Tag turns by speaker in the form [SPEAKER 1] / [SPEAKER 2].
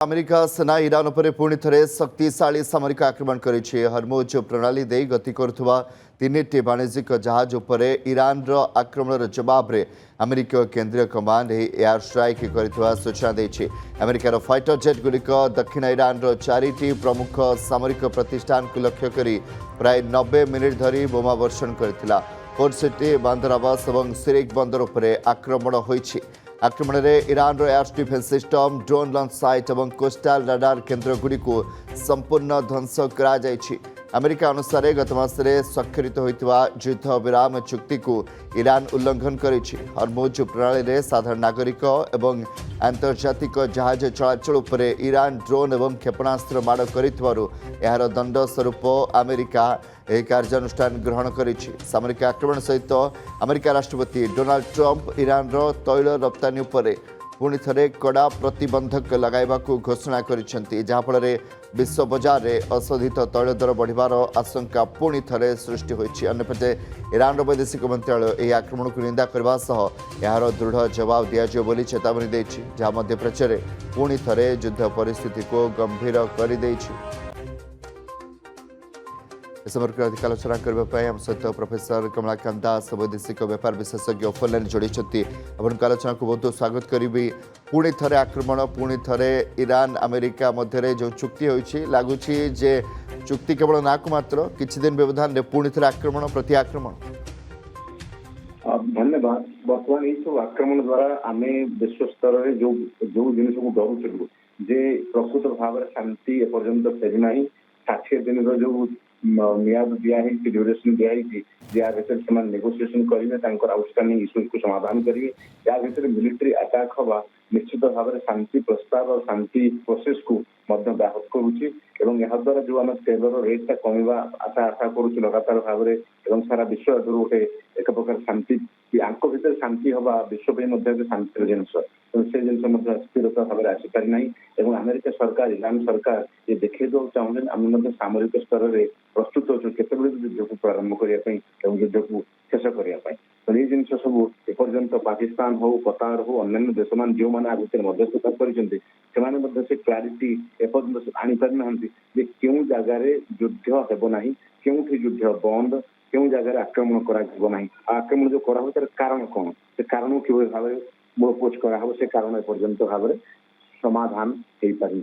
[SPEAKER 1] America सेना Iran पर पुणी थे शक्तिशाली सामरिक आक्रमण करिछि। हरमुज प्रणाली दे गति करुवा तीनिटी वाणिज्यिक जहाज उपर ईरान आक्रमण जवाब में अमेरिका केंद्रीय कमांड एयर स्ट्राइक कर सूचना देछि। अमेरिकार फाइटर जेट गुड़िक दक्षिण ईरान चारिटी प्रमुख सामरिक प्रतिष्ठान को लक्ष्य कर प्राय 90 मिनिट धरी बोमा वर्षण करथिला। पोर्ट सिटी, बांदर आवास और सिरिक बंदर उपर आक्रमण होइछि। आक्रमण में Iran air defence system, drone launch site और कोस्टाल रडार केन्द्रगुड़ी को संपूर्ण ध्वंस कर। अमेरिका अनुसार गत मासरे स्वाक्षरित होता युद्ध विराम चुक्ति को ईरान उल्लंघन करिछि। हरमुज प्रणाली में साधारण नागरिक और आंतर्जातिक जहाज चलाचल उपर ईरान ड्रोन और क्षेपणास्त्र माड़ कर दंड स्वरूप अमेरिका यह कार्यानुष्ठान ग्रहण करिछि। सामरिक आक्रमण सहित अमेरिका राष्ट्रपति डोनाल्ड ट्रंप ईरान तैल रप्तानी उपर पुणी थे कड़ा प्रतिबंधक लगाइबा घोषणा करिसेंति, जहाँफल विश्व बजार में अशोधित तैल दर बढ़िबार आशंका पुणी थे सृष्टि होइछि। अन्यपटे ईरान वैदेशिक मंत्रालय यह आक्रमण को निंदा करने सह यार दृढ़ जवाब दिज्व बोली चेतावनी देछि, जहाँ मध्यप्राच्य पुणी थे युद्ध परिस्थिति को गंभीर कर देछि। संपर्क अधिक आलोचना करने आम सहित प्रोफेसर कमलाकांत दास वैदेशिक व्यापार विशेषज्ञ ऑफलाइन जोड़ी आपको आलोचना को बहुत स्वागत करी। पुणी थे आक्रमण, पुणी थे ईरान अमेरिका मध्य जो चुक्ति होइछि लगुच जे चुक्ति केवल ना को मात्र किछि दिन व्यवधान पुणी थे आक्रमण प्रति आक्रमण।
[SPEAKER 2] धन्यवाद। बर्तमान ये सब आक्रमण द्वारा आम विश्व स्तर में जो जो जिन को डरुचु जे प्रकृत भाव में शांति एपर्यंत फेरीना 60 दिन जो मियाद दिखाई ड्यूरेसन दिखाई या भर नेगोसिएशन करेंगे आउटस्टैंडिंग इश्यूज को समाधान करेंगे या भर मिलिट्री अटैक हवा निश्चित भाव में शांति प्रस्ताव और शांति प्रोसेस को व्याहत करुच्ची। द्वारा जो आम तेलर रेटा कमिवा आशा आशा करुच्छे लगातार भाव में सारा विश्व गोटे एक प्रकार शांति भर शांति हवा विश्व शांतिर जिनस से जिन स्थिरता भाव में आसीपारी ना। अमेरिका सरकार ईरान सरकार ये देखा चाहते आम सामरिक स्तर में प्रस्तुत अच्छे केत युद्ध को प्रारंभ करने युद्ध को शेष करने तो ये जिन सब एपर्यंत पाकिस्तान हो कतार हो अन्य देश मान जो मैंने आगे मध्यस्थता कर क्लारिटी एपर्यंत आनी पारि ना क्यों जगार युद्ध हेबना क्यों युद्ध बंद क्यों जगह आक्रमण कर आक्रमण जो करा तार कारण कौन से कारण कि भाव मूलपोच करा से कारण एपर्यंत भाव में समाधान हो पारि।